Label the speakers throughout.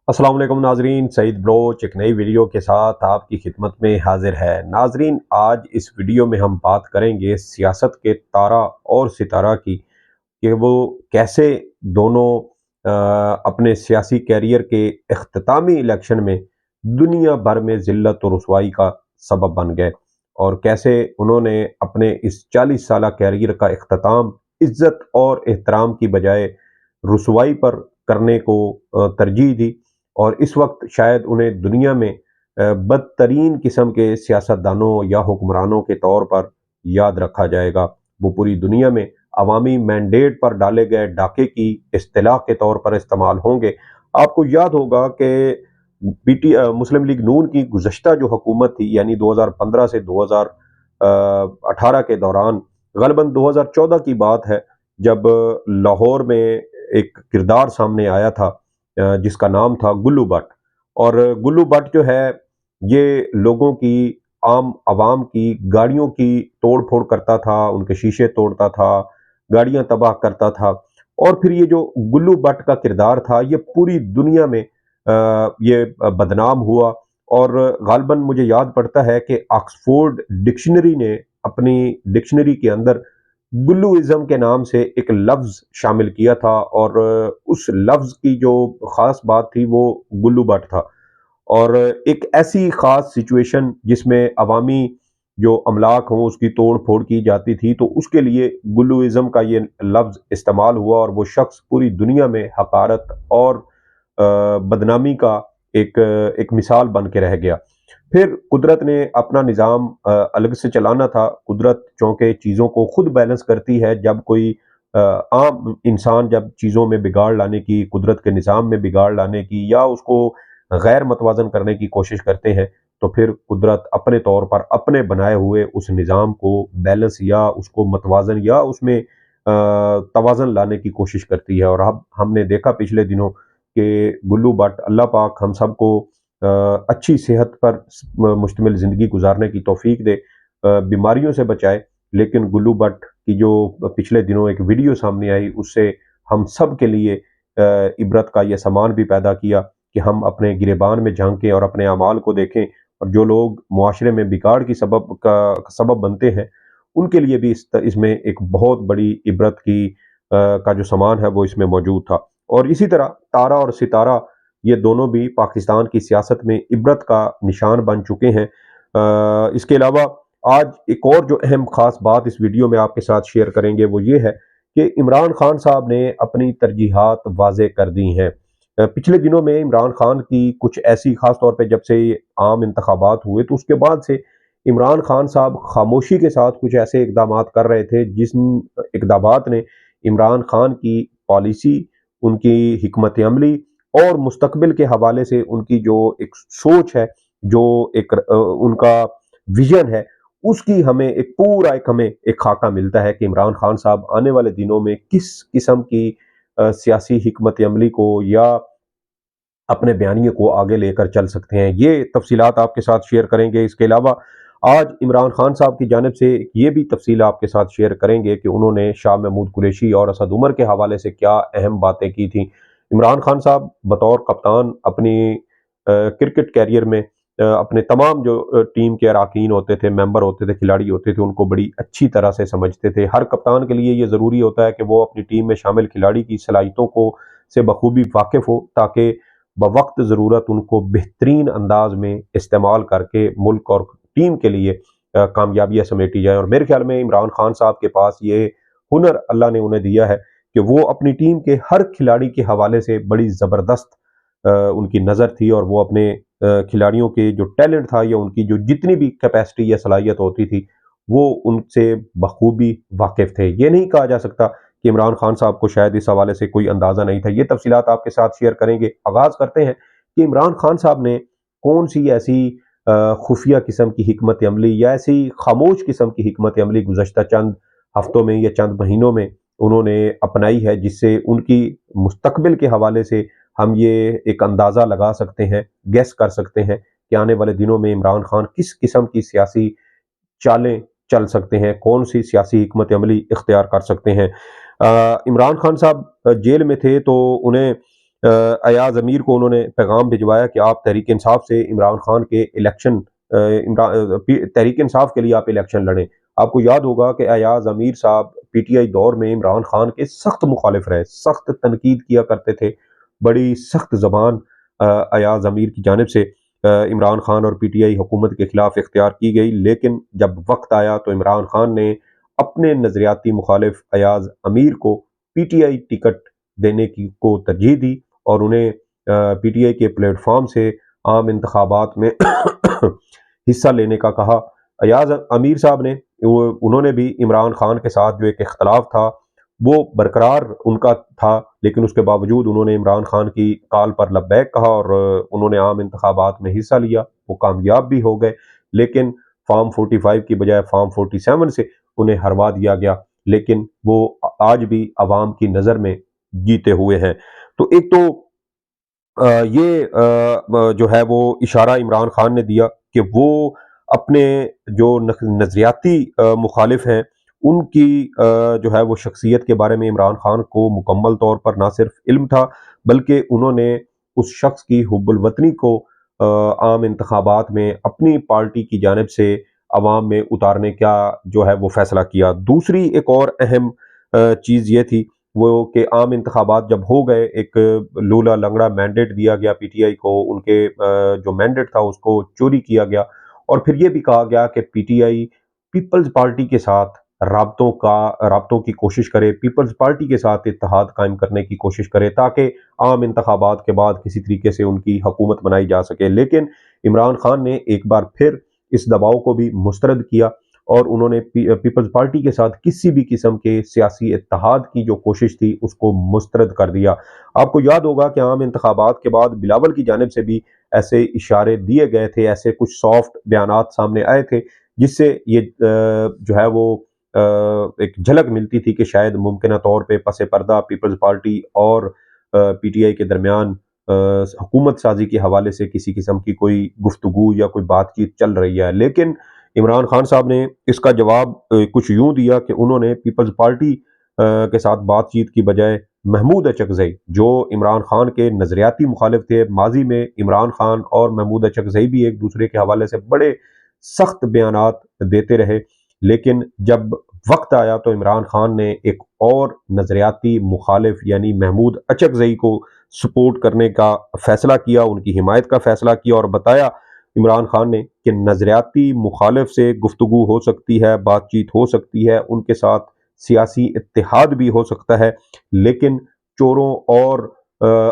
Speaker 1: السلام علیکم ناظرین، سعید بلوچ ایک نئی ویڈیو کے ساتھ آپ کی خدمت میں حاضر ہے۔ ناظرین، آج اس ویڈیو میں ہم بات کریں گے سیاست کے تارا اور ستارہ کی، کہ وہ کیسے دونوں اپنے سیاسی کیریئر کے اختتامی الیکشن میں دنیا بھر میں ذلت و رسوائی کا سبب بن گئے، اور کیسے انہوں نے اپنے اس 40 سالہ کیریئر کا اختتام عزت اور احترام کی بجائے رسوائی پر کرنے کو ترجیح دی۔ اور اس وقت شاید انہیں دنیا میں بدترین قسم کے سیاستدانوں یا حکمرانوں کے طور پر یاد رکھا جائے گا۔ وہ پوری دنیا میں عوامی مینڈیٹ پر ڈالے گئے ڈاکے کی اصطلاح کے طور پر استعمال ہوں گے۔ آپ کو یاد ہوگا کہ مسلم لیگ نون کی گزشتہ جو حکومت تھی، یعنی 2015 سے 2018 کے دوران، غالباً 2014 کی بات ہے، جب لاہور میں ایک کردار سامنے آیا تھا جس کا نام تھا گلو بٹ۔ اور گلو بٹ جو ہے، یہ لوگوں کی، عام عوام کی گاڑیوں کی توڑ پھوڑ کرتا تھا، ان کے شیشے توڑتا تھا، گاڑیاں تباہ کرتا تھا۔ اور پھر یہ جو گلو بٹ کا کردار تھا، یہ پوری دنیا میں یہ بدنام ہوا۔ اور غالباً مجھے یاد پڑتا ہے کہ آکسفورڈ ڈکشنری نے اپنی ڈکشنری کے اندر گلوازم کے نام سے ایک لفظ شامل کیا تھا، اور اس لفظ کی جو خاص بات تھی وہ گلو بٹ تھا۔ اور ایک ایسی خاص سچویشن جس میں عوامی جو املاک ہوں اس کی توڑ پھوڑ کی جاتی تھی، تو اس کے لیے گلوازم کا یہ لفظ استعمال ہوا، اور وہ شخص پوری دنیا میں حقارت اور بدنامی کا ایک مثال بن کے رہ گیا۔ پھر قدرت نے اپنا نظام الگ سے چلانا تھا۔ قدرت چونکہ چیزوں کو خود بیلنس کرتی ہے، جب کوئی عام انسان جب چیزوں میں بگاڑ لانے کی، قدرت کے نظام میں بگاڑ لانے کی، یا اس کو غیر متوازن کرنے کی کوشش کرتے ہیں، تو پھر قدرت اپنے طور پر اپنے بنائے ہوئے اس نظام کو بیلنس یا اس کو متوازن یا اس میں توازن لانے کی کوشش کرتی ہے۔ اور اب ہم نے دیکھا پچھلے دنوں کہ گلو بٹ، اللہ پاک ہم سب کو اچھی صحت پر مشتمل زندگی گزارنے کی توفیق دے، بیماریوں سے بچائے، لیکن گلو بٹ کی جو پچھلے دنوں ایک ویڈیو سامنے آئی، اس سے ہم سب کے لیے عبرت کا یہ سامان بھی پیدا کیا کہ ہم اپنے گریبان میں جھانکیں اور اپنے اعمال کو دیکھیں، اور جو لوگ معاشرے میں بگاڑ کی سبب بنتے ہیں، ان کے لیے بھی اس میں ایک بہت بڑی عبرت کی کا جو سامان ہے وہ اس میں موجود تھا۔ اور اسی طرح تارا اور ستارہ، یہ دونوں بھی پاکستان کی سیاست میں عبرت کا نشان بن چکے ہیں۔ اس کے علاوہ آج ایک اور جو اہم خاص بات اس ویڈیو میں آپ کے ساتھ شیئر کریں گے وہ یہ ہے کہ عمران خان صاحب نے اپنی ترجیحات واضح کر دی ہیں۔ پچھلے دنوں میں عمران خان کی کچھ ایسی، خاص طور پہ جب سے عام انتخابات ہوئے تو اس کے بعد سے عمران خان صاحب خاموشی کے ساتھ کچھ ایسے اقدامات کر رہے تھے جن اقدامات نے عمران خان کی پالیسی، ان کی حکمت عملی اور مستقبل کے حوالے سے ان کی جو ایک سوچ ہے، جو ایک ان کا ویژن ہے، اس کی ہمیں ایک خاکہ ملتا ہے کہ عمران خان صاحب آنے والے دنوں میں کس قسم کی سیاسی حکمت عملی کو یا اپنے بیانیے کو آگے لے کر چل سکتے ہیں۔ یہ تفصیلات آپ کے ساتھ شیئر کریں گے۔ اس کے علاوہ آج عمران خان صاحب کی جانب سے یہ بھی تفصیل آپ کے ساتھ شیئر کریں گے کہ انہوں نے شاہ محمود قریشی اور اسد عمر کے حوالے سے کیا اہم باتیں کی تھیں۔ عمران خان صاحب بطور کپتان اپنی کرکٹ کیریئر میں اپنے تمام جو ٹیم کے اراکین ہوتے تھے، ممبر ہوتے تھے، کھلاڑی ہوتے تھے، ان کو بڑی اچھی طرح سے سمجھتے تھے۔ ہر کپتان کے لیے یہ ضروری ہوتا ہے کہ وہ اپنی ٹیم میں شامل کھلاڑی کی صلاحیتوں کو سے بخوبی واقف ہو، تاکہ بوقت ضرورت ان کو بہترین انداز میں استعمال کر کے ملک اور ٹیم کے لیے کامیابیاں سمیٹی جائیں۔ اور میرے خیال میں عمران خان صاحب کے پاس یہ ہنر اللہ نے انہیں دیا ہے کہ وہ اپنی ٹیم کے ہر کھلاڑی کے حوالے سے بڑی زبردست ان کی نظر تھی، اور وہ اپنے کھلاڑیوں کے جو ٹیلنٹ تھا یا ان کی جو جتنی بھی کیپیسٹی یا صلاحیت ہوتی تھی، وہ ان سے بخوبی واقف تھے۔ یہ نہیں کہا جا سکتا کہ عمران خان صاحب کو شاید اس حوالے سے کوئی اندازہ نہیں تھا۔ یہ تفصیلات آپ کے ساتھ شیئر کریں گے۔ آغاز کرتے ہیں کہ عمران خان صاحب نے کون سی ایسی خفیہ قسم کی حکمت عملی یا ایسی خاموش قسم کی حکمت عملی گزشتہ چند ہفتوں میں یا چند مہینوں میں انہوں نے اپنائی ہے، جس سے ان کی مستقبل کے حوالے سے ہم یہ ایک اندازہ لگا سکتے ہیں، گیس کر سکتے ہیں کہ آنے والے دنوں میں عمران خان کس قسم کی سیاسی چالیں چل سکتے ہیں، کون سی سیاسی حکمت عملی اختیار کر سکتے ہیں۔ عمران خان صاحب جیل میں تھے تو انہیں ایاز امیر کو انہوں نے پیغام بھجوایا کہ آپ تحریک انصاف سے عمران خان کے الیکشن تحریک انصاف کے لیے آپ الیکشن لڑیں۔ آپ کو یاد ہوگا کہ ایاز امیر صاحب پی ٹی آئی دور میں عمران خان کے سخت مخالف رہے، سخت تنقید کیا کرتے تھے، بڑی سخت زبان ایاز امیر کی جانب سے عمران خان اور پی ٹی آئی حکومت کے خلاف اختیار کی گئی، لیکن جب وقت آیا تو عمران خان نے اپنے نظریاتی مخالف ایاز امیر کو پی ٹی آئی ٹکٹ دینے کی کو ترجیح دی اور انہیں پی ٹی آئی کے پلیٹ فارم سے عام انتخابات میں حصہ لینے کا کہا۔ ایاز امیر صاحب نے انہوں نے بھی عمران خان کے ساتھ جو ایک اختلاف تھا وہ برقرار ان کا تھا، لیکن اس کے باوجود انہوں نے عمران خان کی کال پر لبیک کہا اور انہوں نے عام انتخابات میں حصہ لیا، وہ کامیاب بھی ہو گئے، لیکن فارم 45 کی بجائے فارم 47 سے انہیں ہروا دیا گیا، لیکن وہ آج بھی عوام کی نظر میں جیتے ہوئے ہیں۔ تو ایک تو یہ جو ہے وہ اشارہ عمران خان نے دیا کہ وہ اپنے جو نظریاتی مخالف ہیں ان کی جو ہے وہ شخصیت کے بارے میں عمران خان کو مکمل طور پر نہ صرف علم تھا بلکہ انہوں نے اس شخص کی حب الوطنی کو عام انتخابات میں اپنی پارٹی کی جانب سے عوام میں اتارنے کا جو ہے وہ فیصلہ کیا۔ دوسری ایک اور اہم چیز یہ تھی وہ کہ عام انتخابات جب ہو گئے، ایک لولا لنگڑا مینڈیٹ دیا گیا پی ٹی آئی کو، ان کے جو مینڈیٹ تھا اس کو چوری کیا گیا، اور پھر یہ بھی کہا گیا کہ پی ٹی آئی پیپلز پارٹی کے ساتھ رابطوں کی کوشش کرے، پیپلز پارٹی کے ساتھ اتحاد قائم کرنے کی کوشش کرے تاکہ عام انتخابات کے بعد کسی طریقے سے ان کی حکومت بنائی جا سکے، لیکن عمران خان نے ایک بار پھر اس دباؤ کو بھی مسترد کیا اور انہوں نے پیپلز پارٹی کے ساتھ کسی بھی قسم کے سیاسی اتحاد کی جو کوشش تھی اس کو مسترد کر دیا۔ آپ کو یاد ہوگا کہ عام انتخابات کے بعد بلاول کی جانب سے بھی ایسے اشارے دیے گئے تھے، ایسے کچھ سافٹ بیانات سامنے آئے تھے جس سے یہ جو ہے وہ ایک جھلک ملتی تھی کہ شاید ممکنہ طور پہ پس پردہ پیپلز پارٹی اور پی ٹی آئی کے درمیان حکومت سازی کے حوالے سے کسی قسم کی کوئی گفتگو یا کوئی بات چیت چل رہی ہے، لیکن عمران خان صاحب نے اس کا جواب کچھ یوں دیا کہ انہوں نے پیپلز پارٹی کے ساتھ بات چیت کی بجائے محمود اچکزئی جو عمران خان کے نظریاتی مخالف تھے، ماضی میں عمران خان اور محمود اچکزئی بھی ایک دوسرے کے حوالے سے بڑے سخت بیانات دیتے رہے، لیکن جب وقت آیا تو عمران خان نے ایک اور نظریاتی مخالف یعنی محمود اچکزئی کو سپورٹ کرنے کا فیصلہ کیا، ان کی حمایت کا فیصلہ کیا اور بتایا عمران خان نے کہ نظریاتی مخالف سے گفتگو ہو سکتی ہے، بات چیت ہو سکتی ہے، ان کے ساتھ سیاسی اتحاد بھی ہو سکتا ہے، لیکن چوروں اور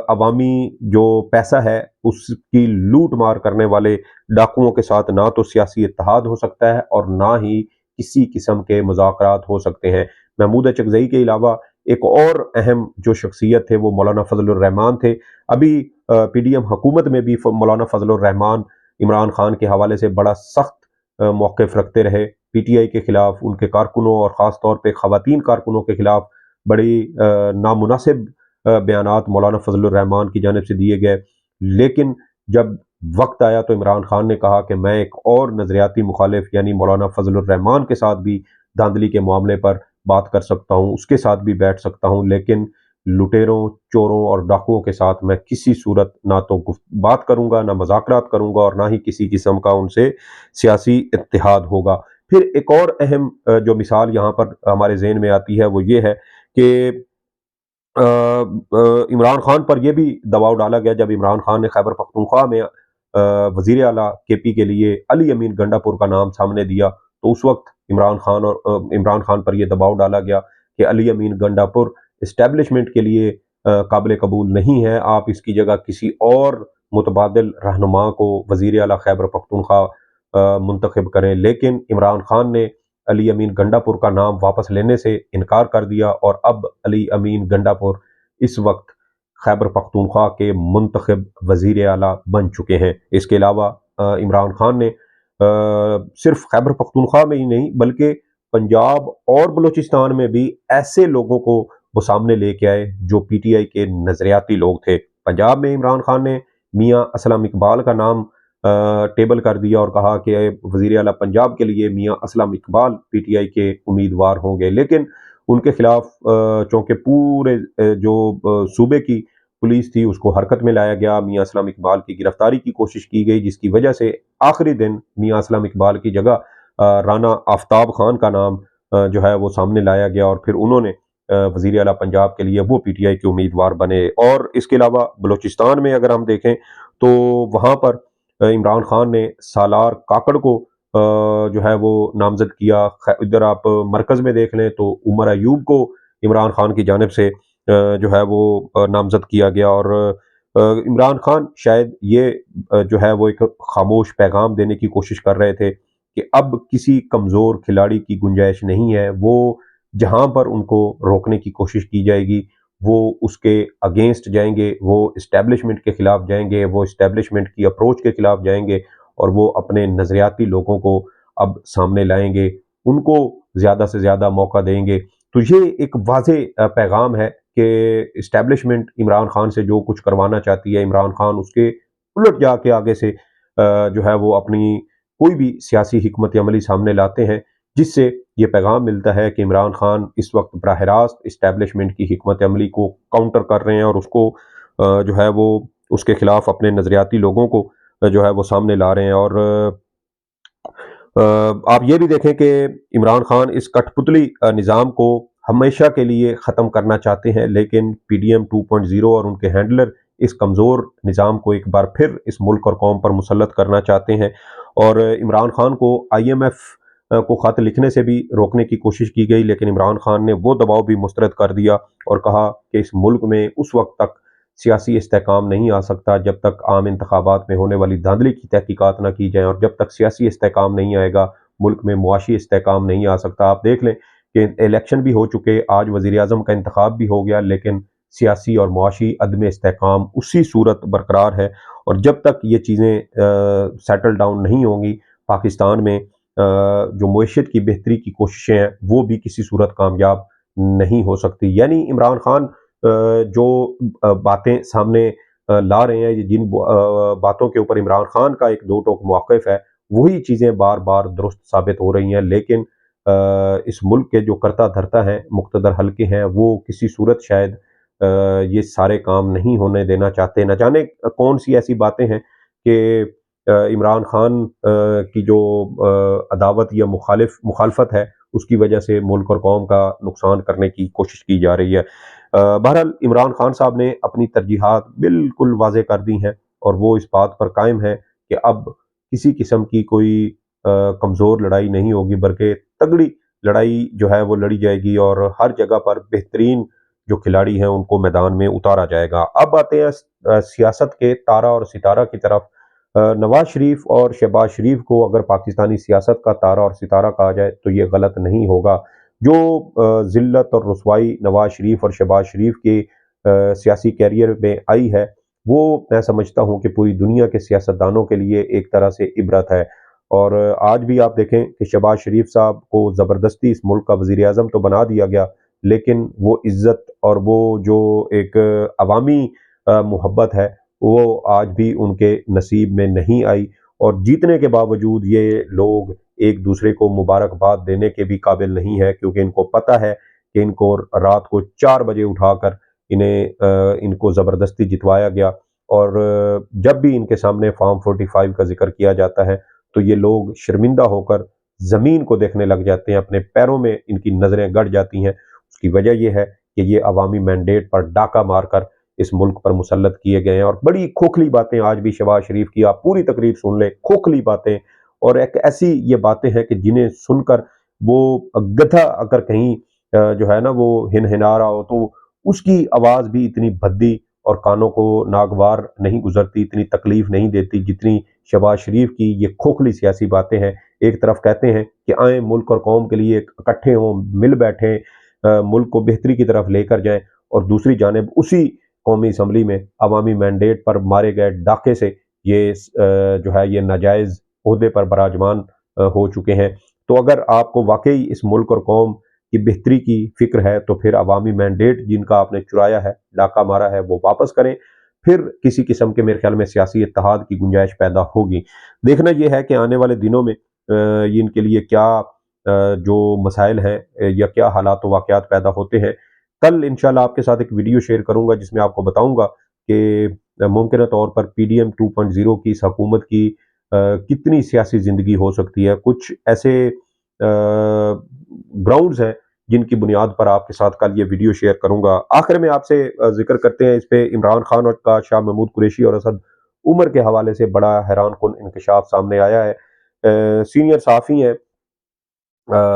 Speaker 1: عوامی جو پیسہ ہے اس کی لوٹ مار کرنے والے ڈاکوؤں کے ساتھ نہ تو سیاسی اتحاد ہو سکتا ہے اور نہ ہی کسی قسم کے مذاکرات ہو سکتے ہیں۔ محمود اچکزئی کے علاوہ ایک اور اہم جو شخصیت تھے وہ مولانا فضل الرحمان تھے۔ ابھی پی ڈی ایم حکومت میں بھی مولانا فضل الرحمان عمران خان کے حوالے سے بڑا سخت موقف رکھتے رہے، پی ٹی آئی کے خلاف، ان کے کارکنوں اور خاص طور پہ خواتین کارکنوں کے خلاف بڑی نامناسب بیانات مولانا فضل الرحمان کی جانب سے دیے گئے، لیکن جب وقت آیا تو عمران خان نے کہا کہ میں ایک اور نظریاتی مخالف یعنی مولانا فضل الرحمان کے ساتھ بھی دھاندلی کے معاملے پر بات کر سکتا ہوں، اس کے ساتھ بھی بیٹھ سکتا ہوں، لیکن لٹیروں، چوروں اور ڈاکوؤں کے ساتھ میں کسی صورت نہ تو بات کروں گا، نہ مذاکرات کروں گا اور نہ ہی کسی قسم کا ان سے سیاسی اتحاد ہوگا۔ پھر ایک اور اہم جو مثال یہاں پر ہمارے ذہن میں آتی ہے وہ یہ ہے کہ عمران خان پر یہ بھی دباؤ ڈالا گیا جب عمران خان نے خیبر پختونخوا میں وزیر اعلیٰ کے پی کے لیے علی امین گنڈا پور کا نام سامنے دیا، تو اس وقت عمران خان پر یہ دباؤ ڈالا گیا کہ علی امین گنڈا پور اسٹیبلشمنٹ کے لیے قابل قبول نہیں ہے، آپ اس کی جگہ کسی اور متبادل رہنما کو وزیر اعلیٰ خیبر پختونخوا منتخب کریں، لیکن عمران خان نے علی امین گنڈا پور کا نام واپس لینے سے انکار کر دیا اور اب علی امین گنڈا پور اس وقت خیبر پختونخوا کے منتخب وزیر اعلیٰ بن چکے ہیں۔ اس کے علاوہ عمران خان نے صرف خیبر پختونخوا میں ہی نہیں بلکہ پنجاب اور بلوچستان میں بھی ایسے لوگوں کو وہ سامنے لے کے آئے جو پی ٹی آئی کے نظریاتی لوگ تھے۔ پنجاب میں عمران خان نے میاں اسلم اقبال کا نام ٹیبل کر دیا اور کہا کہ وزیر اعلیٰ پنجاب کے لیے میاں اسلم اقبال پی ٹی آئی کے امیدوار ہوں گے، لیکن ان کے خلاف چونکہ پورے جو صوبے کی پولیس تھی اس کو حرکت میں لایا گیا، میاں اسلم اقبال کی گرفتاری کی کوشش کی گئی، جس کی وجہ سے آخری دن میاں اسلم اقبال کی جگہ رانا آفتاب خان کا نام جو ہے وہ سامنے لایا گیا، اور پھر انہوں نے وزیر اعلیٰ پنجاب کے لیے وہ پی ٹی آئی کے امیدوار بنے۔ اور اس کے علاوہ بلوچستان میں اگر ہم دیکھیں تو وہاں پر عمران خان نے سالار کاکڑ کو جو ہے وہ نامزد کیا۔ ادھر آپ مرکز میں دیکھ لیں تو عمر ایوب کو عمران خان کی جانب سے جو ہے وہ نامزد کیا گیا، اور عمران خان شاید یہ جو ہے وہ ایک خاموش پیغام دینے کی کوشش کر رہے تھے کہ اب کسی کمزور کھلاڑی کی گنجائش نہیں ہے، وہ جہاں پر ان کو روکنے کی کوشش کی جائے گی وہ اس کے اگینسٹ جائیں گے، وہ اسٹیبلشمنٹ کے خلاف جائیں گے، وہ اسٹیبلشمنٹ کی اپروچ کے خلاف جائیں گے، اور وہ اپنے نظریاتی لوگوں کو اب سامنے لائیں گے، ان کو زیادہ سے زیادہ موقع دیں گے۔ تو یہ ایک واضح پیغام ہے کہ اسٹیبلشمنٹ عمران خان سے جو کچھ کروانا چاہتی ہے، عمران خان اس کے الٹ جا کے آگے سے جو ہے وہ اپنی کوئی بھی سیاسی حکمت عملی سامنے لاتے ہیں، جس سے یہ پیغام ملتا ہے کہ عمران خان اس وقت براہ راست اسٹیبلشمنٹ کی حکمت عملی کو کاؤنٹر کر رہے ہیں، اور اس کو جو ہے وہ اس کے خلاف اپنے نظریاتی لوگوں کو جو ہے وہ سامنے لا رہے ہیں۔ اور آپ یہ بھی دیکھیں کہ عمران خان اس کٹ پتلی نظام کو ہمیشہ کے لیے ختم کرنا چاہتے ہیں، لیکن پی ڈی ایم 2.0 اور ان کے ہینڈلر اس کمزور نظام کو ایک بار پھر اس ملک اور قوم پر مسلط کرنا چاہتے ہیں۔ اور عمران خان کو آئی ایم ایف کو خط لکھنے سے بھی روکنے کی کوشش کی گئی، لیکن عمران خان نے وہ دباؤ بھی مسترد کر دیا اور کہا کہ اس ملک میں اس وقت تک سیاسی استحکام نہیں آ سکتا جب تک عام انتخابات میں ہونے والی دھاندلی کی تحقیقات نہ کی جائیں، اور جب تک سیاسی استحکام نہیں آئے گا ملک میں معاشی استحکام نہیں آ سکتا۔ آپ دیکھ لیں کہ الیکشن بھی ہو چکے، آج وزیر اعظم کا انتخاب بھی ہو گیا، لیکن سیاسی اور معاشی عدم استحکام اسی صورت برقرار ہے، اور جب تک یہ چیزیں سیٹل ڈاؤن نہیں ہوں گی پاکستان میں جو معیشت کی بہتری کی کوششیں ہیں وہ بھی کسی صورت کامیاب نہیں ہو سکتی۔ یعنی عمران خان جو باتیں سامنے لا رہے ہیں، جن باتوں کے اوپر عمران خان کا ایک دو ٹوک موقف ہے، وہی چیزیں بار بار درست ثابت ہو رہی ہیں، لیکن اس ملک کے جو کرتا دھرتا ہیں، مقتدر حلقے ہیں، وہ کسی صورت شاید یہ سارے کام نہیں ہونے دینا چاہتے۔ نہ جانے کون سی ایسی باتیں ہیں کہ عمران خان کی جو عداوت یا مخالفت ہے اس کی وجہ سے ملک اور قوم کا نقصان کرنے کی کوشش کی جا رہی ہے۔ بہرحال عمران خان صاحب نے اپنی ترجیحات بالکل واضح کر دی ہیں، اور وہ اس بات پر قائم ہے کہ اب کسی قسم کی کوئی کمزور لڑائی نہیں ہوگی، بلکہ تگڑی لڑائی جو ہے وہ لڑی جائے گی، اور ہر جگہ پر بہترین جو کھلاڑی ہیں ان کو میدان میں اتارا جائے گا۔ اب آتے ہیں سیاست کے تارا اور ستارہ کی طرف۔ نواز شریف اور شہباز شریف کو اگر پاکستانی سیاست کا تارا اور ستارہ کہا جائے تو یہ غلط نہیں ہوگا۔ جو ذلت اور رسوائی نواز شریف اور شہباز شریف کے سیاسی کیریئر میں آئی ہے، وہ میں سمجھتا ہوں کہ پوری دنیا کے سیاستدانوں کے لیے ایک طرح سے عبرت ہے۔ اور آج بھی آپ دیکھیں کہ شہباز شریف صاحب کو زبردستی اس ملک کا وزیر اعظم تو بنا دیا گیا، لیکن وہ عزت اور وہ جو ایک عوامی محبت ہے وہ آج بھی ان کے نصیب میں نہیں آئی، اور جیتنے کے باوجود یہ لوگ ایک دوسرے کو مبارکباد دینے کے بھی قابل نہیں ہے، کیونکہ ان کو پتہ ہے کہ ان کو رات کو 4 بجے اٹھا کر ان کو زبردستی جتوایا گیا، اور جب بھی ان کے سامنے فارم 45 کا ذکر کیا جاتا ہے تو یہ لوگ شرمندہ ہو کر زمین کو دیکھنے لگ جاتے ہیں، اپنے پیروں میں ان کی نظریں گڑ جاتی ہیں۔ اس کی وجہ یہ ہے کہ یہ عوامی مینڈیٹ پر ڈاکہ مار کر اس ملک پر مسلط کیے گئے ہیں، اور بڑی کھوکھلی باتیں آج بھی شہباز شریف کی آپ پوری تقریر سن لیں، کھوکھلی باتیں، اور ایک ایسی یہ باتیں ہیں کہ جنہیں سن کر وہ گدھا اگر کہیں جو ہے نا وہ ہنہنا رہا ہو تو اس کی آواز بھی اتنی بھدی اور کانوں کو ناگوار نہیں گزرتی، اتنی تکلیف نہیں دیتی جتنی شہباز شریف کی یہ کھوکھلی سیاسی باتیں ہیں۔ ایک طرف کہتے ہیں کہ آئیں ملک اور قوم کے لیے اکٹھے ہوں، مل بیٹھیں، ملک کو بہتری کی طرف لے کر جائیں، اور دوسری جانب اسی قومی اسمبلی میں عوامی مینڈیٹ پر مارے گئے ڈاکے سے یہ جو ہے یہ ناجائز عہدے پر براجمان ہو چکے ہیں۔ تو اگر آپ کو واقعی اس ملک اور قوم کی بہتری کی فکر ہے تو پھر عوامی مینڈیٹ جن کا آپ نے چرایا ہے، ڈاکہ مارا ہے، وہ واپس کریں، پھر کسی قسم کے میرے خیال میں سیاسی اتحاد کی گنجائش پیدا ہوگی۔ دیکھنا یہ ہے کہ آنے والے دنوں میں ان کے لیے کیا جو مسائل ہیں یا کیا حالات و واقعات پیدا ہوتے ہیں۔ کل انشاءاللہ آپ کے ساتھ ایک ویڈیو شیئر کروں گا جس میں آپ کو بتاؤں گا کہ ممکنہ طور پر PDM 2.0 کی اس حکومت کی کتنی سیاسی زندگی ہو سکتی ہے۔ کچھ ایسے گراؤنڈز ہیں جن کی بنیاد پر آپ کے ساتھ کل یہ ویڈیو شیئر کروں گا۔ آخر میں آپ سے ذکر کرتے ہیں اس پہ عمران خان اور کا شاہ محمود قریشی اور اسد عمر کے حوالے سے بڑا حیران کن انکشاف سامنے آیا ہے۔ سینئر صحافی ہیں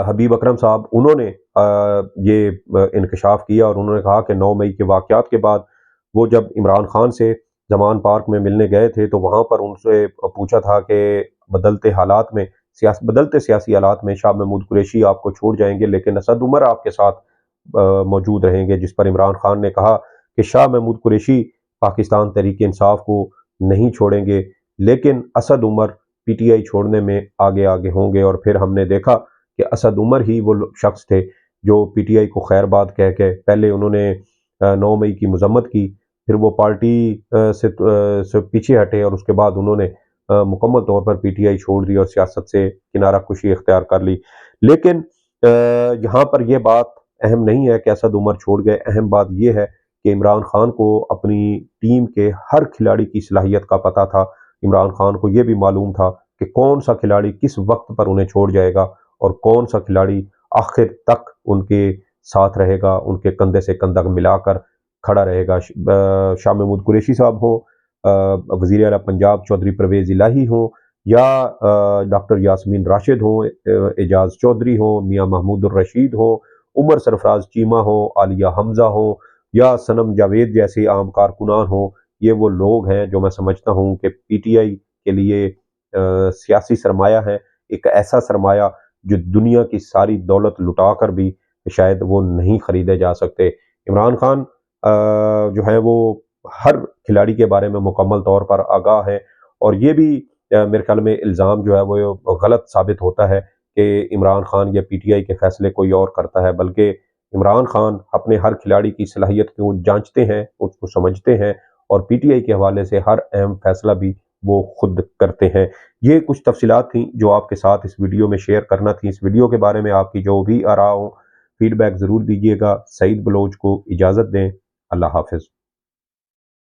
Speaker 1: حبیب اکرم صاحب، انہوں نے یہ انکشاف کیا اور انہوں نے کہا کہ 9 مئی کے واقعات کے بعد وہ جب عمران خان سے زمان پارک میں ملنے گئے تھے تو وہاں پر ان سے پوچھا تھا کہ بدلتے سیاسی حالات میں شاہ محمود قریشی آپ کو چھوڑ جائیں گے لیکن اسد عمر آپ کے ساتھ موجود رہیں گے، جس پر عمران خان نے کہا کہ شاہ محمود قریشی پاکستان تحریک انصاف کو نہیں چھوڑیں گے لیکن اسد عمر PTI چھوڑنے میں آگے ہوں گے۔ اور پھر ہم نے دیکھا کہ اسد عمر ہی وہ شخص تھے جو PTI کو خیر بات کہہ کے پہلے انہوں نے 9 مئی کی مذمت کی، پھر وہ پارٹی سے پیچھے ہٹے اور اس کے بعد انہوں نے مکمل طور پر PTI چھوڑ دی اور سیاست سے کنارہ کشی اختیار کر لی۔ لیکن یہاں پر یہ بات اہم نہیں ہے کہ اسد عمر چھوڑ گئے، اہم بات یہ ہے کہ عمران خان کو اپنی ٹیم کے ہر کھلاڑی کی صلاحیت کا پتہ تھا۔ عمران خان کو یہ بھی معلوم تھا کہ کون سا کھلاڑی کس وقت پر انہیں چھوڑ جائے گا اور کون سا کھلاڑی آخر تک ان کے ساتھ رہے گا، ان کے کندھے سے کندھا ملا کر کھڑا رہے گا۔ شاہ محمود قریشی صاحب ہوں، وزیر اعلیٰ پنجاب چودھری پرویز الہی ہوں، یا ڈاکٹر یاسمین راشد ہوں، اعجاز چودھری ہوں، میاں محمود الرشید ہوں، عمر سرفراز چیمہ ہوں، عالیہ حمزہ ہوں، یا صنم جاوید جیسے عام کارکنان ہوں، یہ وہ لوگ ہیں جو میں سمجھتا ہوں کہ PTI کے لیے سیاسی سرمایہ ہے، ایک ایسا سرمایہ جو دنیا کی ساری دولت لٹا کر بھی شاید وہ نہیں خریدے جا سکتے۔ عمران خان جو ہے وہ ہر کھلاڑی کے بارے میں مکمل طور پر آگاہ ہے اور یہ بھی میرے خیال میں الزام جو ہے وہ غلط ثابت ہوتا ہے کہ عمران خان یا PTI کے فیصلے کوئی اور کرتا ہے، بلکہ عمران خان اپنے ہر کھلاڑی کی صلاحیت کو جانچتے ہیں، اس کو سمجھتے ہیں اور PTI کے حوالے سے ہر اہم فیصلہ بھی وہ خود کرتے ہیں۔ یہ کچھ تفصیلات تھیں جو آپ کے ساتھ اس ویڈیو میں شیئر کرنا تھی۔ اس ویڈیو کے بارے میں آپ کی جو بھی آراء ہو، فیڈ بیک ضرور دیجیے گا۔ سعید بلوچ کو اجازت دیں، اللہ حافظ۔